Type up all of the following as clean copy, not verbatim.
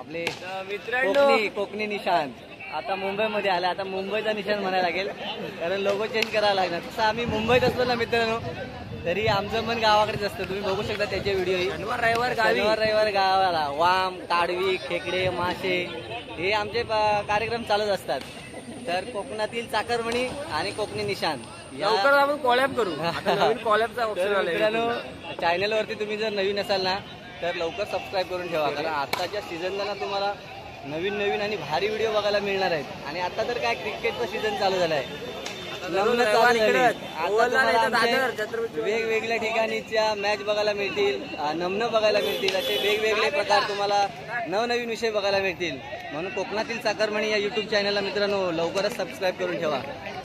आपले मित्रांनो कोकणी निशांत आता मुंबईमध्ये आला. आता मुंबईचा निशांत म्हणायला लागेल कारण लोगो चेंज करावा लागणार. तसं आम्ही मुंबईत असतो ना मित्रांनो, तरी आमचं मन गावाकडेच असतं. तुम्ही बघू शकता त्याचे व्हिडिओ. शनिवार रविवार गावाला वाम, ताडवी, खेकडे, मासे हे आमचे कार्यक्रम चालूच असतात. तर कोकणातील चाकरमणी आणि कोकणी निशांत लवकर आपण कॉलॅब करू. नवीन कॉलॅबचा ऑप्शन आलाय मित्रांनो. चॅनलवरती तुम्ही जर नवीन असाल ना तर लवकर सबस्क्राईब करून ठेवा, कारण आत्ताच्या सीझनला ना तुम्हाला नवीन नवीन आणि भारी व्हिडिओ बघायला मिळणार आहेत. आणि आता तर काय क्रिकेटचा सीझन चालू झाला आहे. वेगवेगळ्या ठिकाणीच्या मॅच बघायला मिळतील, नमनं बघायला मिळतील, असे वेगवेगळे प्रकार तुम्हाला नवनवीन विषय बघायला मिळतील. म्हणून कोकणातील चाकरमणी या युट्यूब चॅनलला मित्रांनो लवकरच सबस्क्राईब करून ठेवा.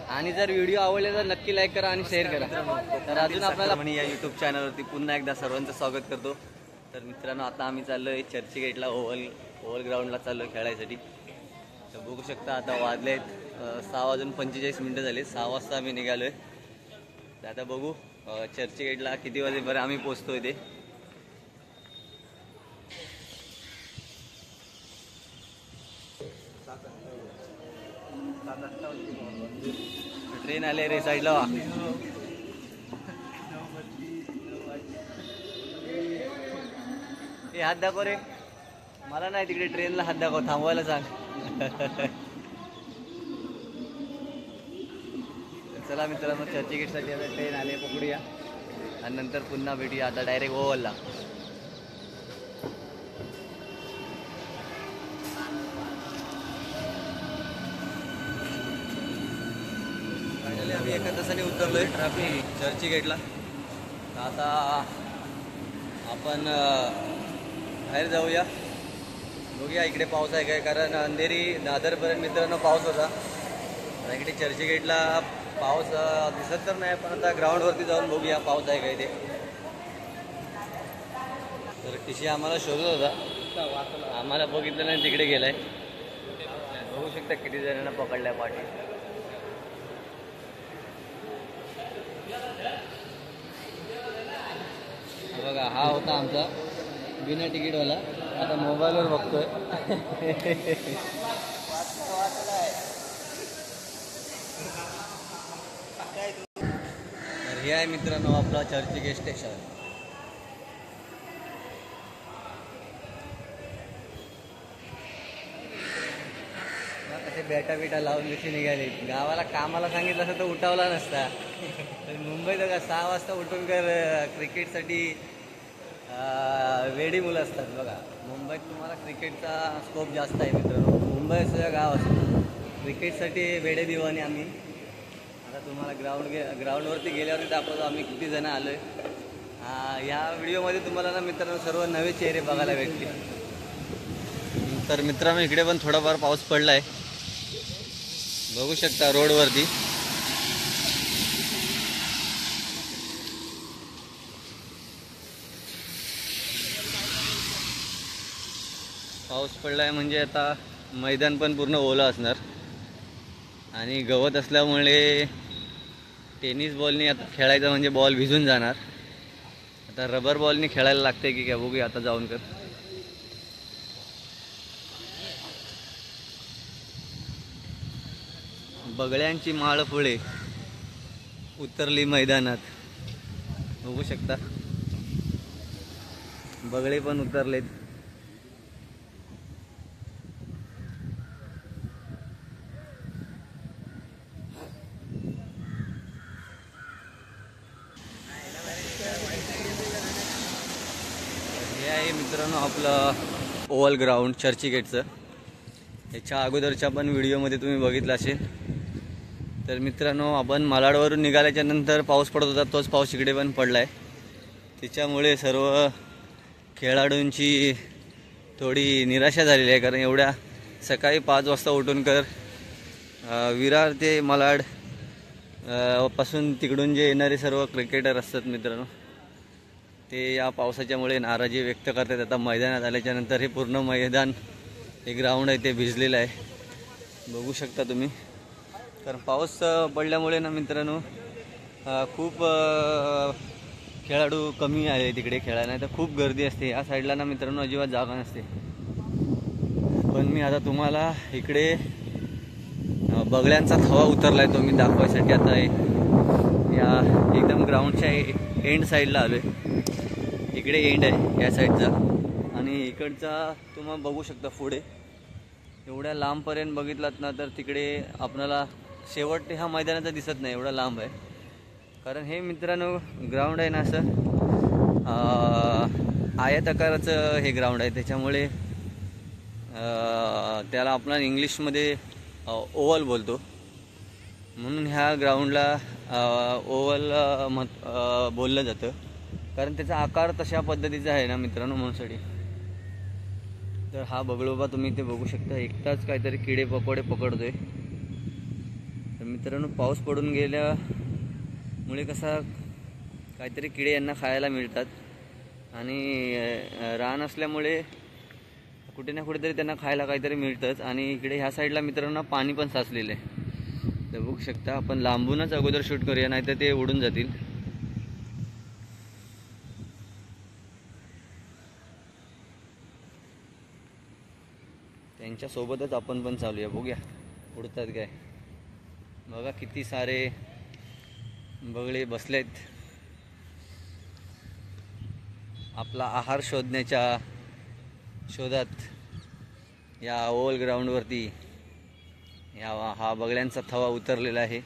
आणि जर व्हिडिओ आवडले तर नक्की लाईक करा आणि शेअर करा. तर अजून आपल्याला या युट्यूब चॅनलवरती पुन्हा एकदा सर्वांचं स्वागत करतो. तर मित्रांनो आता आम्ही चाललोय चर्चगेटला ओव्हल ग्राउंडला चाललोय खेळायसाठी. तर बघू शकता आता वाजले आहेत 6:45 झाले. 6 वाजता आम्ही निघालोय. तर आता बघू चर्चगेटला किती वाजेपर्यंत आम्ही पोहोचतोय ते. ट्रेन आले रे साईडला. हे हात दाखव रे. मला नाही तिकडे ट्रेनला हात दाखव, थांबवायला सांग. चला मित्रांनो चर्चगेटसाठी आता ट्रेन आले, पकडूया आणि नंतर पुन्हा भेटूया. आता डायरेक्ट ओव्हलला. फायनली आम्ही एका तासाने उतरलोय चर्चगेटला. आता आपण बाहेर जाऊया, बघूया इकडे पाऊस आहे काय, कारण अंधेरी दादरपर्यंत मित्रांनो पाऊस होता. आता इकडे चर्चगेटला पाऊस दिसत तर नाही, पण आता ग्राउंडवरती जाऊन बघूया पाऊस आहे काय ते. तर टिशी आम्हाला शोधत होता, आम्हाला बघितलं नाही, तिकडे गेलाय. बघू शकता किती जणांना पकडलाय पाठी. बघा हा होता आमचा बिना तिकीटवाला. आता मोबाईलवर बघतोय. तर हे आहे मित्रांनो आपला चर्चगेट स्टेशन. कसे बेटा लावून कशी निघाली. गावाला कामाला सांगितलं असं तर उठावला नसता. तर मुंबईत बघा 6 वाजता उठून क्रिकेटसाठी वेडी मुलं असतात. बघा मुंबईत तुम्हाला क्रिकेटचा स्कोप जास्त आहे मित्रांनो. मुंबई असं गाव असतं, क्रिकेटसाठी वेडे दिवाने आम्ही. आता तुम्हाला ग्राउंडवरती गेल्यावरती दाखवतो आम्ही किती जण आलो आहे. या व्हिडिओमध्ये तुम्हाला ना मित्रांनो सर्व नवे चेहरे बघायला भेटतील. तर मित्रांनो इकडे पण थोडाफार पाऊस पडला आहे, बघू शकता रोडवरती. पाऊस पडलाय म्हणजे आता मैदान पण पूर्ण ओलं असणार. आणि गवत असल्यामुळे टेनिस बॉलनी आता खेळायचं म्हणजे बॉल भिजून जाणार. आता रबर बॉलनी खेळायला लागते की काय बघूया आता जाऊन कर. बगळ्यांची माळ फुले उतरली मैदानात, बघू शकता बगळे पण उतरलेत. हे आहे मित्रांनो आपलं ओव्हल ग्राउंड चर्चगेटचं. याच्या अगोदरच्या पण व्हिडिओमध्ये तुम्ही बघितलं असेल. तर मित्रांनो आपण मालाडवरून निघाल्याच्या नंतर पाऊस पडत होता, तोच पाऊस इकडे पण पडला आहे. त्याच्यामुळे सर्व खेळाडूंची थोडी निराशा झालेली आहे, कारण एवढ्या सकाळी 5 वाजता उठून विरार ते मालाड पासून तिकडून जे येणारे सर्व क्रिकेटर असतात मित्रांनो, ते या पावसाच्यामुळे नाराजी व्यक्त करतात. आता मैदानात आल्याच्यानंतर हे पूर्ण मैदान, हे ग्राउंड आहे ते भिजलेलं आहे, बघू शकता तुम्ही. कारण पाऊस पडल्यामुळे ना मित्रांनो खूप खेळाडू कमी आले तिकडे खेळायला, नाही तर खूप गर्दी असते. या साईडला ना मित्रांनो अजिबात जागा नसते. मी आता तुम्हाला इकडे बगळ्यांचा थवा उतरलाय तो मी दाखवायसाठी आता या एकदम ग्राउंडच्या एंड साईडला आलोय. इकडे एंड आहे या साईडचा आणि इकडचा तुम्हाला बघू शकता पुढे एवढ्या लांबपर्यंत बघितलात ना तर तिकडे आपल्याला शेवट ह्या मैदानाचा दिसत नाही, एवढा लांब आहे. कारण हे मित्रांनो ग्राउंड आहे ना असं आयताकाराचं हे ग्राउंड आहे, त्याच्यामुळे त्याला आपण इंग्लिशमध्ये ओव्हल बोलतो. म्हणून ह्या ग्राउंडला ओव्हल बोललं जातं, कारण त्याचा आकार तशा पद्धतीचा आहे ना मित्रांनो म्हणूनसाठी. तर हा बगळोबा तुम्ही इथे बघू शकता, एकटाच काहीतरी किडे पकोडे पकडतोय. तर मित्रांनो पाऊस पडून गेल्यामुळे कसा काहीतरी किडे यांना खायला मिळतात आणि रान असल्यामुळे कुठे ना कुठेतरी त्यांना खायला काहीतरी मिळतंच. आणि इकडे ह्या साईडला मित्रांनो पाणी पण साचलेलं आहे. तर बघू शकता आपण लांबूनच अगोदर शूट करूया, नाहीतर ते उडून जातील. त्यांच्यासोबतच आपण पण चालूया, बघूया उडतात काय. बघा किती सारे बगळे बसलेत आपला आहार शोधण्याच्या शोधात या ओव्हल ग्राउंडवरती. हा बगळ्यांचा थवा उतरलेला आहे.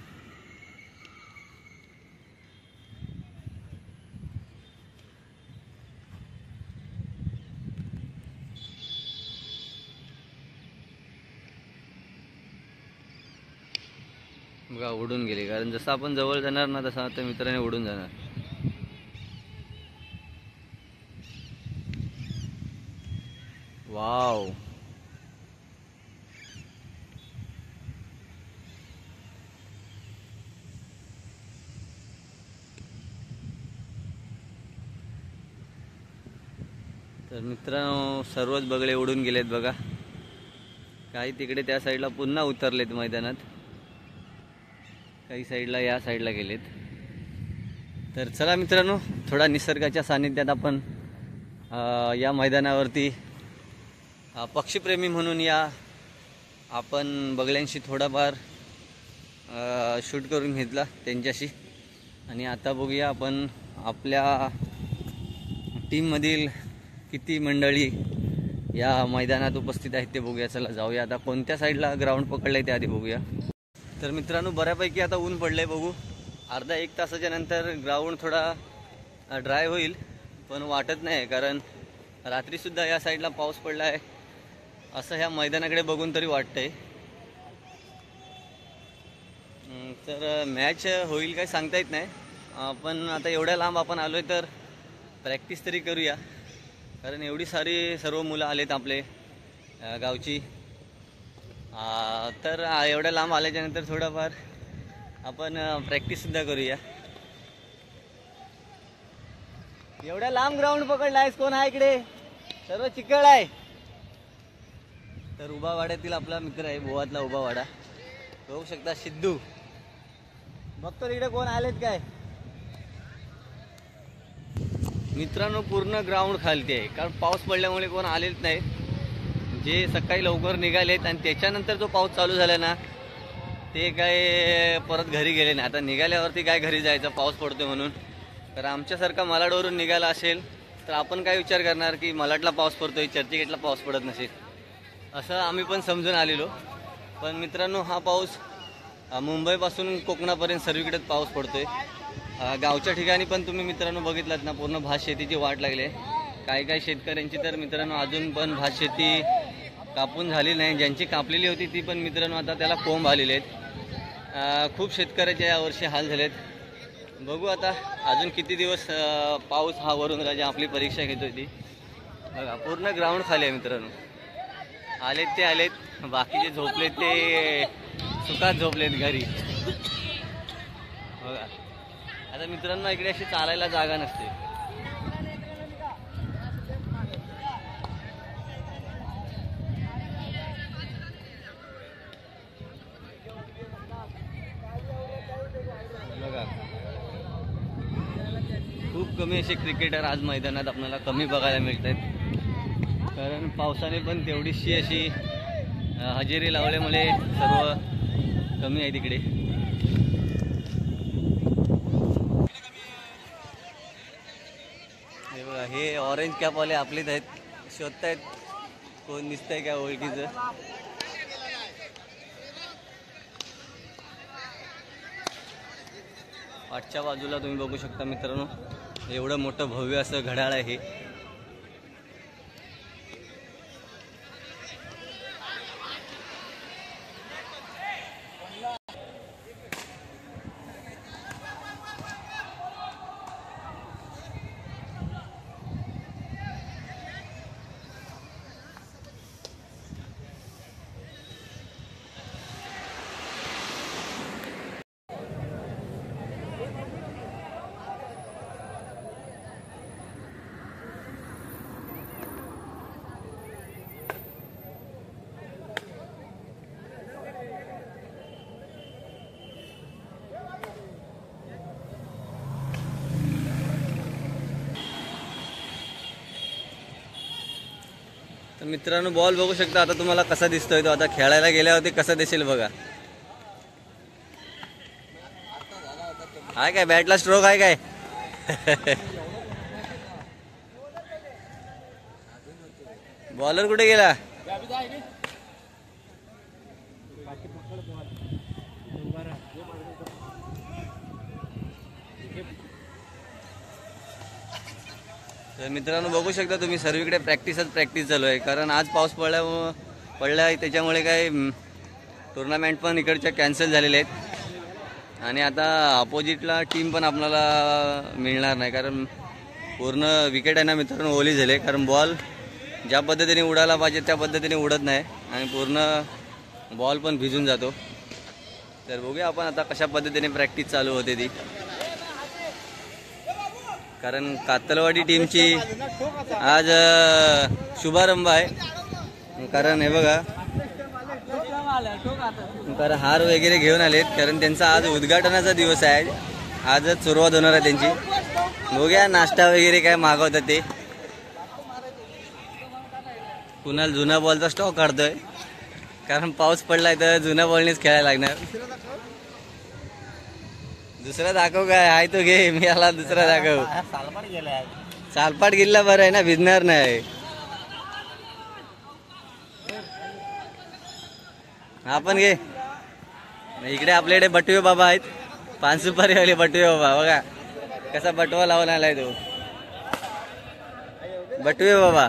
बघा उडून गेले, कारण जसं आपण जवळ जाणार ना तसं आता मित्राने उडून जाणार. वाव, तर मित्रांनो सर्वच बगळे उडून गेलेत बघा. काही तिकडे त्या साईडला पुन्हा उतरलेत मैदानात, काही साईडला या साईडला गेलेत. तर चला मित्रांनो थोडा निसर्गाच्या सानिध्यात आपण या मैदानावरती पक्षीप्रेमी म्हणून या आपण बगळ्यांशी थोडाफार शूट करून घेतला त्यांच्याशी. आणि आता बघूया आपण आपल्या टीममधील किती मंडळी या मैदानात उपस्थित आहेत ते बघूया. चला जाऊया आता कोणत्या साईडला ग्राउंड पकडलंय ते आधी बघूया. तर मित्रांनो बऱ्यापैकी आता ऊन पडलंय, बघू अर्धा एक तासाच्या नंतर ग्राउंड थोडा ड्राय होईल, पण वाटत नाही कारण रात्रीसुद्धा या साईडला पाऊस पडला आहे असं ह्या मैदानाकडे बघून तरी वाटतंय. तर मॅच होईल काय सांगता येत नाही, पण आता एवढ्या लांब आपण आलोय तर प्रॅक्टिस तरी करूया, कारण एवढी सारी सर्व मुलं आलेत आपले गावची. तर एवढ्या लांब आल्याच्यानंतर थोडाफार आपण प्रॅक्टिससुद्धा करूया. एवढ्या लांब ग्राउंड पकडला आहेस, कोण आहे इकडे? सर्व चिखल आहे. तर उभा वाड्यातील आपला मित्र आहे, बोवातला उभा वाडा, बघू शकता सिद्धू. बघतो इकडे कोण आलेत काय. मित्रांनो पूर्ण ग्राउंड खालती आहे, कारण पाऊस पडल्यामुळे कोण आलेच नाही. जे सकाळी लवकर निघालेत आणि त्याच्यानंतर जो पाऊस चालू झाला ना ते काय परत घरी गेले नाही. आता निघाल्यावरती काय घरी जायचं, पाऊस पडतोय म्हणून. तर आमच्यासारखा मालाडवरून निघाला असेल तर आपण काय विचार करणार की मालाडला पाऊस पडतोय, चर्चगेटला पाऊस पडत नसेल, असं आम्ही पण समजून आलेलो. पण मित्रांनो हा पाऊस मुंबईपासून कोकणापर्यंत सर्वीकडेच पाऊस पडतोय. गावच्या ठिकाणी पण तुम्ही मित्रांनो बघितलात ना पूर्ण भात शेतीची वाट लागली आहे. काही काही शेतकऱ्यांची तर मित्रांनो अजून पण भात शेती कापून झाली नाही, ज्यांची कापलेली होती ती पण मित्रांनो आता त्याला कोंब आलेले आहेत. खूप शेतकऱ्याचे यावर्षी हाल झालेत. बघू आता अजून किती दिवस पाऊस हा वरून राजा आपली परीक्षा घेतोय ती. बघा पूर्ण ग्राउंड खाली आहे मित्रांनो. आलेत ते आलेत, बाकीचे झोपलेत ते सुखात झोपलेत घरी. बघा आता मित्रांनो इकडे अशी चालायला जागा नसते. बघा खूप कमी असे क्रिकेटर आज मैदानात आपल्याला कमी बघायला मिळत आहेत, कारण पावसाने पण तेवढीशी अशी हजेरी लावल्यामुळे सर्व कमी आहे तिकडे. हे बघा, हे ऑरेंज कॅपवाले आपलेच आहेत, शोधतायत कोण दिसतंय का ओळखीचं. पाठच्या बाजूला तुम्ही बघू शकता मित्रांनो, एवढं मोठं भव्य असं घड्याळ आहे. तर मित्रांनो, बॉल बघू शकता आता तुम्हाला कसा दिसतोय तो. आता खेळायला गेल्यावरती कसा दिसेल बघा. आहे काय बॅटला स्ट्रोक आहे काय? बॉलर कुठे गेला? तर मित्रांनो बघू शकता तुम्ही, सर्वीकडे प्रॅक्टिस चालू आहे. कारण आज पाऊस पडला त्याच्यामुळे काय टुर्नामेंट पण इकडच्या कॅन्सल झालेले आहेत. आणि आता अपोजिटला टीम पण आपल्याला मिळणार नाही, कारण पूर्ण विकेट आहे ना मित्रांनो ओली झाले. कारण बॉल ज्या पद्धतीने उडायला पाहिजे त्या पद्धतीने उडत नाही आणि पूर्ण बॉल पण भिजून जातो. तर बघूया आपण आता कशा पद्धतीने प्रॅक्टिस चालू होते ती. कारण कातलवाडी टीमची आज शुभारंभ आहे. कारण हे बघा, कारण हार वगैरे घेऊन आलेत, कारण त्यांचा आज उद्घाटनाचा दिवस आहे. आजच सुरुवात होणार आहे त्यांची. बघूया नाश्ता वगैरे काय मागवतात ते. कुणाला जुना बॉलचा स्टॉक काढतोय, कारण पाऊस पडलाय तर जुना बॉलनेच खेळायला लागणार. दुसरा दाखव काय आहे तो घे, मी आला दुसरा दाखव. सालपाट गेला बरं आहे ना, भिजणार नाही. आपण घे. इकडे आपल्याकडे बटवे बाबा आहेत, पान सुपारीवाले बटवे बाबा. बघा कसा बटवा लावून आलाय तो, बटवे बाबा.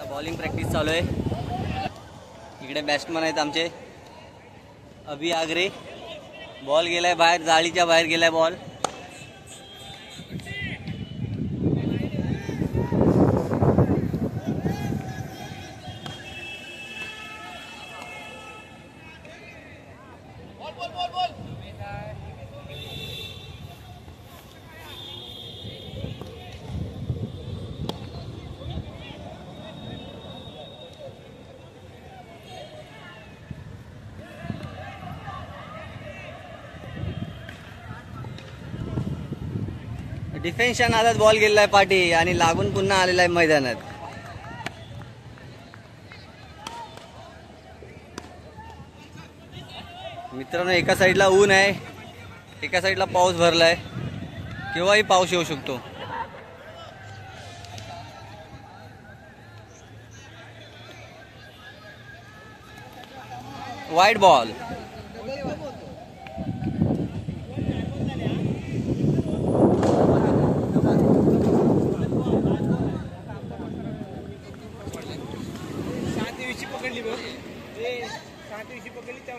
बॉलिंग प्रॅक्टिस चालू आहे. इकडे बॅट्समन आहेत आमचे अभि आगरे. बॉल गेलाय बाहेर, जाळीच्या बाहेर गेलाय बॉल. डिफेन्सच्या नादात बॉल गेलेला पाठी आणि लागून पुन्हा आलेला आहे मैदानात. मित्रांनो, एका साईडला ऊन आहे, एका साईडला पाऊस भरलाय. केव्हाही पाऊस येऊ शकतो. Wide ball.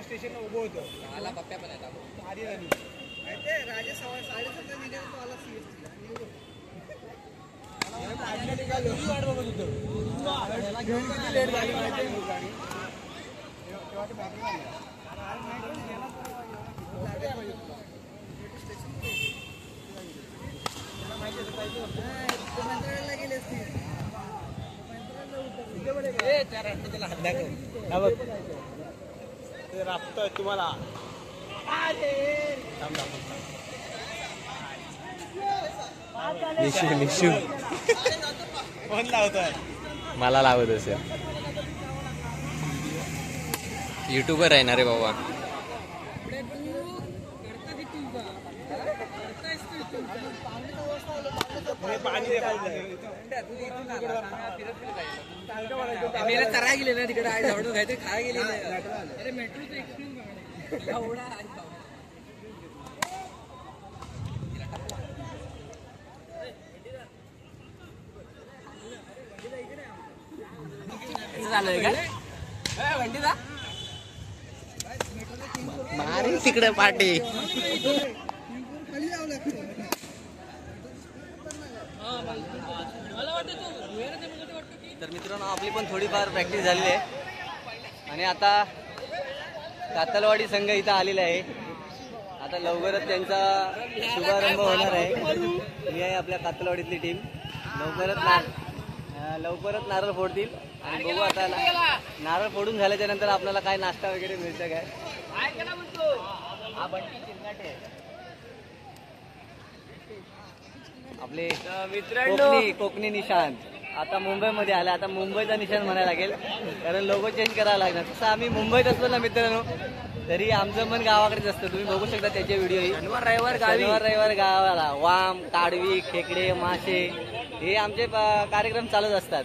स्टेशन उभं होतं आला पप्प्या पण आधी राजा सवा 7:30 निघाला तो आला सीएसटी मंत्रालयाला गेले असतील. राबतोय तुम्हाला निशू फोन लावतोय. मला लावत असेल. युट्यूबर आहे ना रे बाबा. चरा गेले ना तिकडे काहीतरी खायला गेले अरे मेट्रोचा एक्सपिरियन्स एवढा मारी तिकडे पाठी. तर मित्रांनो आपली पण थोडीफार प्रॅक्टिस झालेली आहे आणि आता कातलवाडी संघ इथं आलेला आहे. आता लवकरच त्यांचा शुभारंभ होणार आहे. ही आहे आपल्या कातलवाडीतली टीम. लवकरच नारळ फोडतील आणि बघू आता नारळ फोडून झाल्याच्या नंतर आपल्याला काय नाश्ता वगैरे मिळतं काय. आपले कोकणी निशांत आता मुंबईमध्ये आला. आता मुंबईचा निशाण म्हणायला लागेल कारण लोगो चेंज करावा लागणार. तसं आम्ही मुंबईत असतो ना मित्रांनो तरी आमचं मन गावाकडेच असतं. तुम्ही बघू शकता त्याचे व्हिडिओ. शनिवार रविवार गावाला वाम ताडवी खेकडे मासे हे आमचे कार्यक्रम चालूच असतात.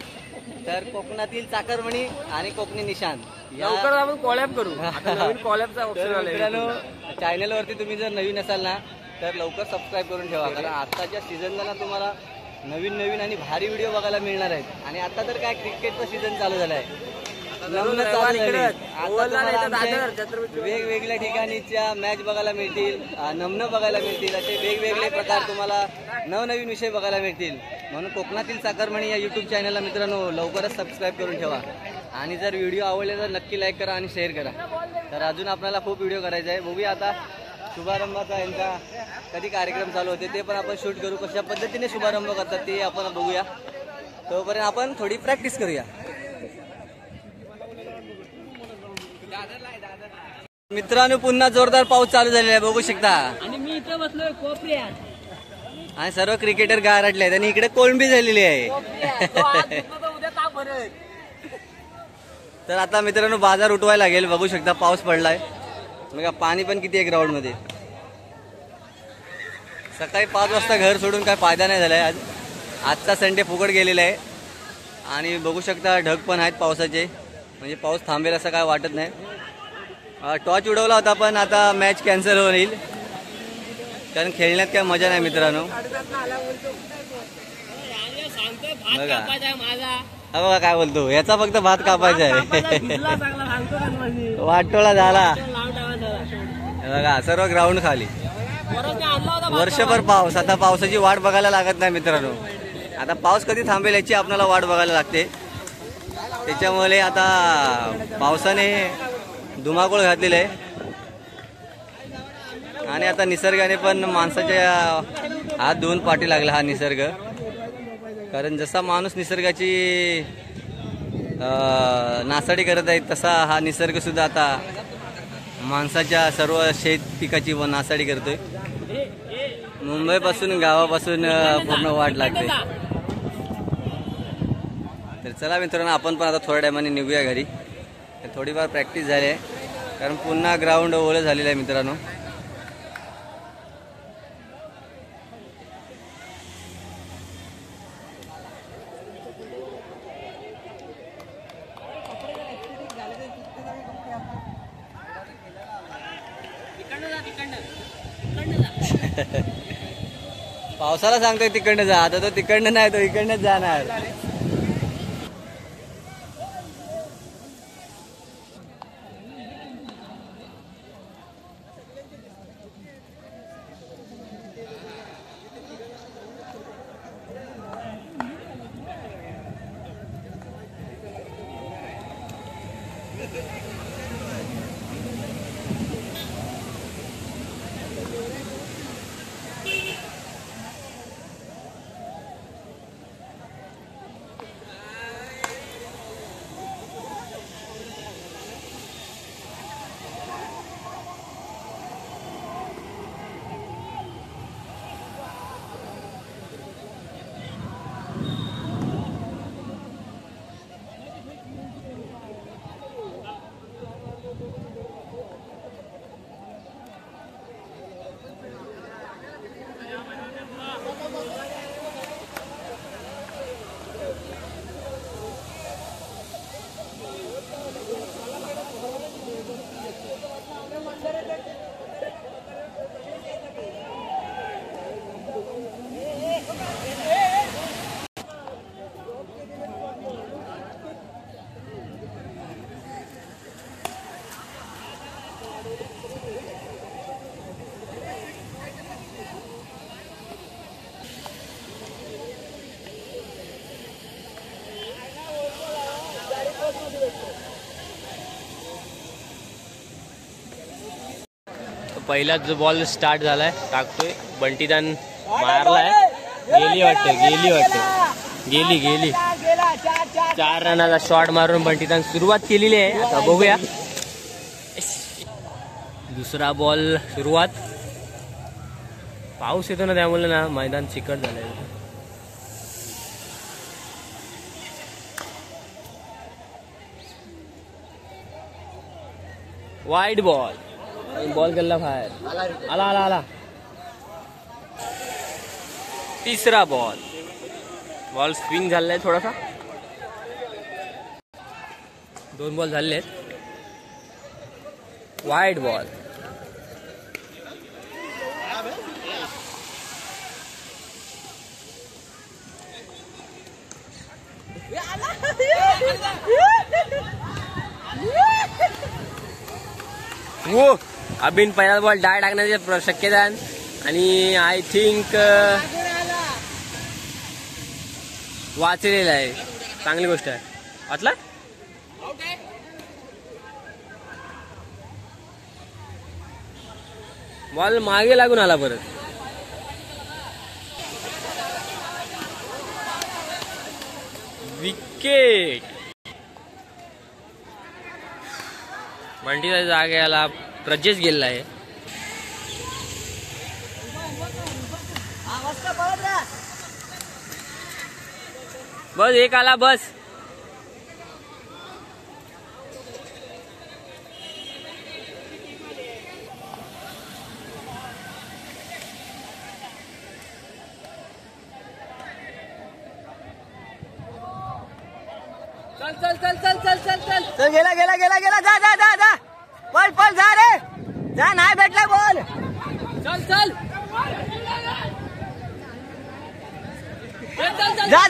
तर कोकणातील चाकरमणी आणि कोकणी निशांत लवकर आपण कॉलॅब करू. कॉलॅबचा मित्रांनो चॅनलवरती तुम्ही जर नवीन असाल ना तर लवकर सबस्क्राईब करून ठेवा कारण आत्ताच्या सीझनला ना तुम्हाला नवीन नवीन आणि भारी व्हिडिओ बघायला मिळणार आहेत. आणि आता तर काय क्रिकेटचा सीझन चालू झाला आहे. वेगवेगळ्या ठिकाणीच्या मॅच बघायला मिळतील नमनं बघायला मिळतील असे वेगवेगळे प्रकार तुम्हाला नवनवीन विषय बघायला मिळतील. म्हणून कोकणातील चाकरमणी या युट्यूब चॅनलला मित्रांनो लवकरच सबस्क्राईब करून ठेवा. आणि जर व्हिडिओ आवडले तर नक्की लाईक करा आणि शेअर करा. तर अजून आपल्याला खूप व्हिडिओ करायचा आहे. बघूया आता शुभारंभाचा यांचा कधी कार्यक्रम चालू होते ते पण आपण शूट करू. कशा पद्धतीने शुभारंभ करतात ते आपण बघूया. तोपर्यंत आपण थोडी प्रॅक्टिस करूया. मित्रांनो पुन्हा जोरदार पाऊस चालू झालेला आहे बघू शकता. आणि मी इथे बसलोय कोपऱ्यात आणि सर्व क्रिकेटर गारटले आहेत आणि इकडे कोळंबी झालेली आहे. तर आता मित्रांनो बाजार उठवायला लागेल. बघू शकता पाऊस पडलाय. बघा पाणी पण किती आहे ग्राउंड मध्ये. सकाळी 5 वाजता घर सोडून काय फायदा नाही झालाय. आजचा संडे फुकट गेलेला आहे. आणि बघू शकता ढग पण आहेत पावसाचे म्हणजे पाऊस थांबेल असं काय वाटत नाही. टॉर्च उडवला होता पण आता मॅच कॅन्सल होईल कारण खेळण्यात काय मजा नाही मित्रांनो. बघा हा बघा काय बोलतो याचा फक्त भात कापायचा आहे. वाटोळा झाला बघा सर्व ग्राउंड खाली. वर्षभर पाऊस. आता पावसाची वाट बघायला लागत नाही मित्रांनो. आता पाऊस कधी थांबेल याची आपल्याला वाट बघायला लागते. त्याच्यामुळे आता पावसाने धुमाकूळ घातलेलं आहे. आणि आता निसर्गाने पण माणसाच्या हात धुवून पाठी लागला हा निसर्ग. कारण जसा माणूस निसर्गाची नासाडी करत आहे तसा हा निसर्ग सुद्धा आता माणसाच्या सर्व शेत पिकाची नासाडी करतोय. मुंबईपासून गावापासून पूर्ण वाट लागते. तर चला मित्रांनो आपण पण आता थोड्या टायमाने निघूया घरी. थोडीफार प्रॅक्टिस झाली आहे कारण पुन्हा ग्राउंड ओलं झालेलं आहे मित्रांनो. पावसाला सांगतोय तिकडनं जा. आता तो तिकडनं नाही तो इकडनंच जाणार. पहिला जो बॉल स्टार्ट झालाय टाकतोय बंटीदान मारलाय गेली गेली 4 रनाचा शॉट मारून बंटीदान सुरुवात केलेली आहे. आता बघूया दुसरा बॉल सुरुवात. पाऊस येतो ना त्यामुळे ना मैदान चिकट झालंय. वाईड बॉल गेला बाहेर. आला तिसरा बॉल स्विंग झालाय थोडासा. 2 बॉल झाले आहेत. Wide ball. वो अबिन पहिला बॉल डाय टाकण्याची शक्यता आहे आणि आय थिंक वाचलेला आहे. चांगली गोष्ट आहे. वाचला बॉल मागे लागून आला परत. विकेट. बंटीच्या जागेला प्रजेश गेलेला आहे. बस एक आला बस. चल गेला जा पळ जा रे जा. नाही भेटला बॉल. चल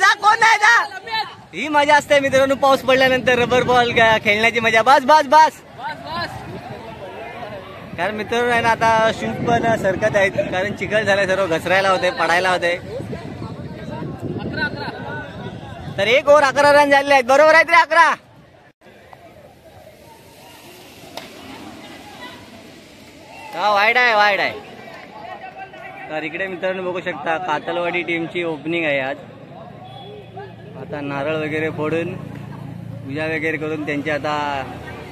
जा कोण नाही जा. ही मजा असते मित्रांनो पाऊस पडल्यानंतर रबर बॉल खेळण्याची मजा. बस कारण मित्रांनो आहे ना आता शूज पण सरकत आहेत कारण चिखल झालाय सर्व घसरायला होते पडायला होते. तर 1 ओव्हर 11 रन झालेले आहेत. बरोबर आहेत रे 11. हा वाईड आहे. तर इकडे मित्रांनो बघू शकता कातलवाडी टीमची ओपनिंग आहे आज. आता नारळ वगैरे फोडून पूजा वगैरे करून त्यांची आता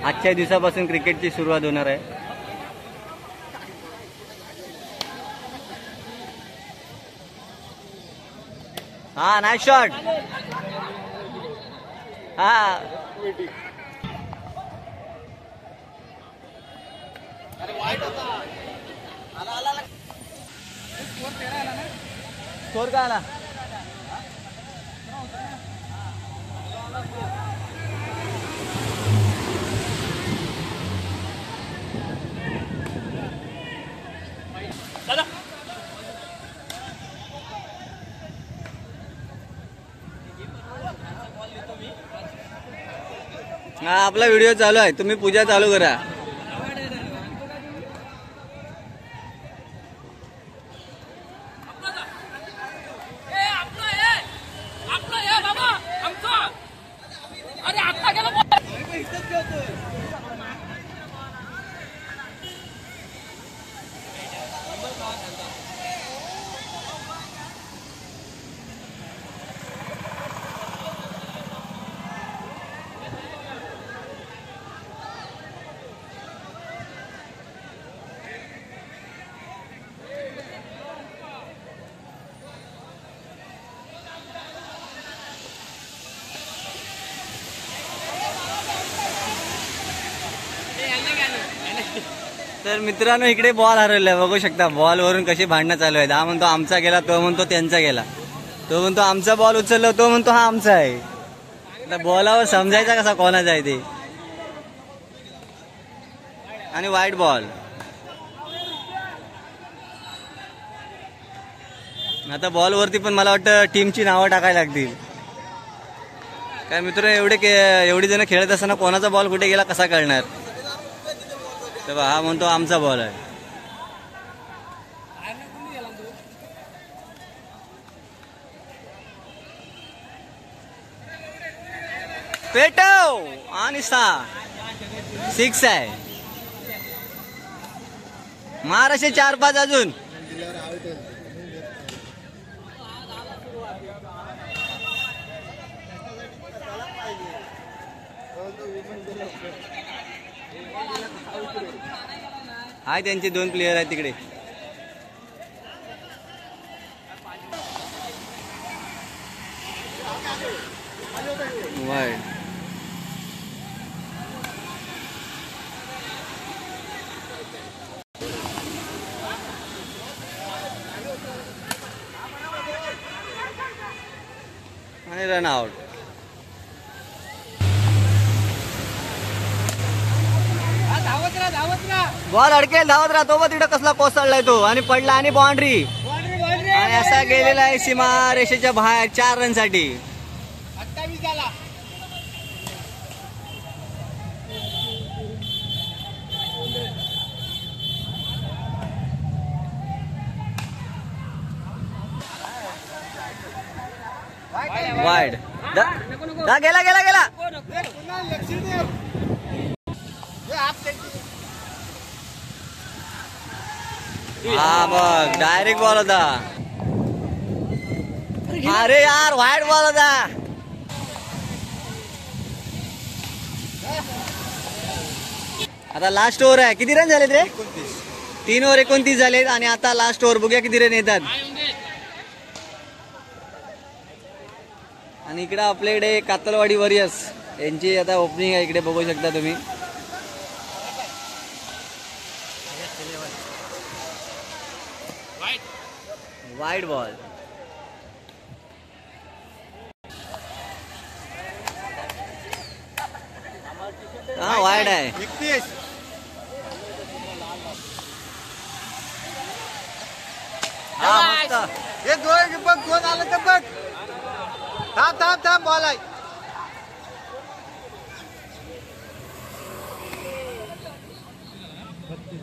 आजच्या दिवसापासून क्रिकेटची सुरुवात होणार आहे. हा नाईस शॉट. हा स्कोर का आला. हा आपला व्हिडिओ चालू आहे. तुम्ही पूजा चालू करा. तर मित्रांनो इकडे बॉल हरवलाय बघू शकता. बॉल वरून कशी भांडणं चालू आहेत. हा म्हणतो आमचा गेला, तो म्हणतो त्यांचा गेला, तो म्हणतो आमचा बॉल उचलला, तो म्हणतो हा आमचा आहे. आता बॉलावर समजायचा कसा कोणाचा आहे ते. आणि वाईड बॉल. आता बॉल वरती पण मला वाटतं टीमची नावं टाकायला लागतील. काय मित्र एवढी जण खेळत असताना कोणाचा बॉल कुठे गेला कसा कळणार. तेव्हा हा म्हणतो आमचा बॉल आहे. पेटव आणि 6 आहे. मार असे 4-5 अजून. हाय त्यांचे 2 प्लेयर आहेत तिकडे. वाईड. आणि रन आउट. बॉल अडकेल, धावत राहा. तो बघ तिकडे कसला कोसळलाय तो आणि पडला आणि बाउंड्री. आणि असा गेलेला आहे सीमा रेषेच्या बाहेर 4 रनसाठी. 28 झाला. वाईड. गेला गेला गेला. हा बघ डायरेक्ट बॉल होता. अरे यार वाईड बॉल होता. आता लास्ट ओव्हर आहे. किती रन झालेत रे? 3 ओव्हर 29 झालेत आणि आता लास्ट ओव्हर. बघूया किती रन येतात. आणि इकडे आपल्याकडे कातलवाडी वॉरियर्स यांची आता ओपनिंग आहे. इकडे बघू शकता तुम्ही. Wide ball. हा वाईड आहे. 31. हा मस्त. हे दोन आलं तर बघ. थांब थांब थांब. बॉल आहे.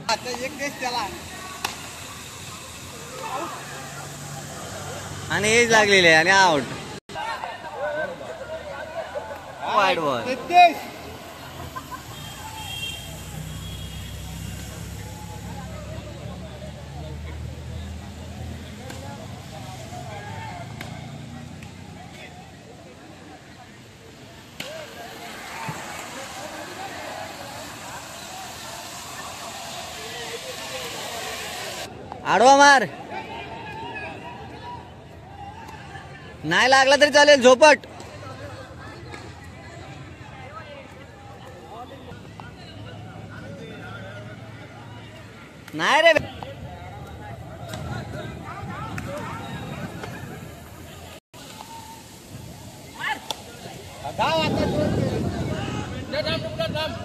आता एक देश त्याला. आणि एज लागलेली आहे आणि आउट. Wide ball. 33. आडवा मार. नाही लागला तरी चालेल. झोपट. नाही रे.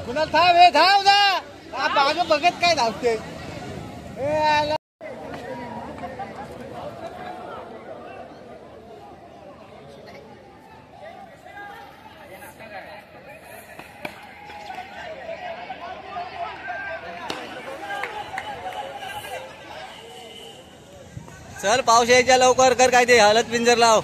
कुणाल थांब. हे धाव ना. मागं बघत काय धावते. चल पाऊस यायच्या लवकर कर. काय ते हलत पिंजर लाव.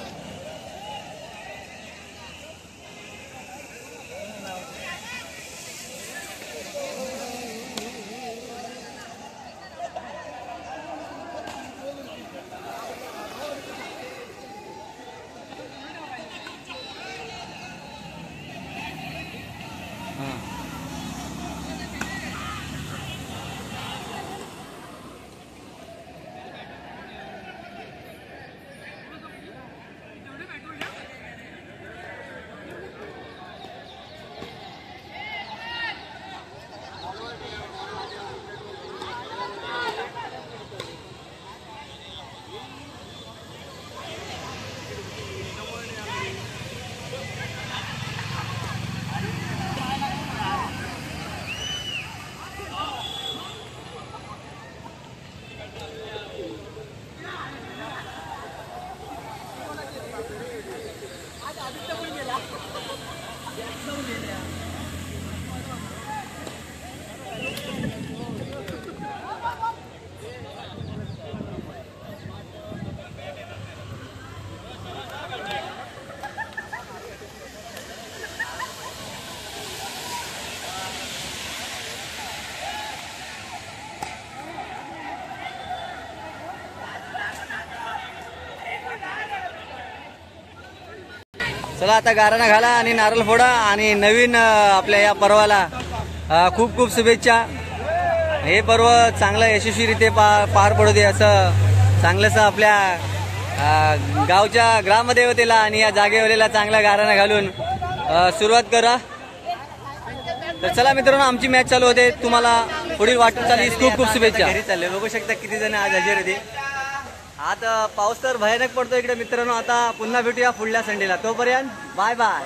चला आता गाराणा घाला आणि नारळ फोडा आणि नवीन आपल्या या पर्वाला खूप खूप शुभेच्छा. हे पर्व चांगलं यशस्वीरित्या पार पडू दे असं चांगलंसं आपल्या गावच्या ग्रामदेवतेला आणि या जागेवलेला चांगला गाराणा घालून सुरुवात करा. तर चला मित्रांनो, आमची मॅच चालू होते. तुम्हाला पुढील वाटचालीस खूप खूप शुभेच्छा. घरी चालले बघू शकता किती जण आज हजेर होते. आता पाऊस तर भयानक पडतो इकडे मित्रांनो. आता पुन्हा भेटूया पुढल्या संडेला. तोपर्यंत बाय बाय.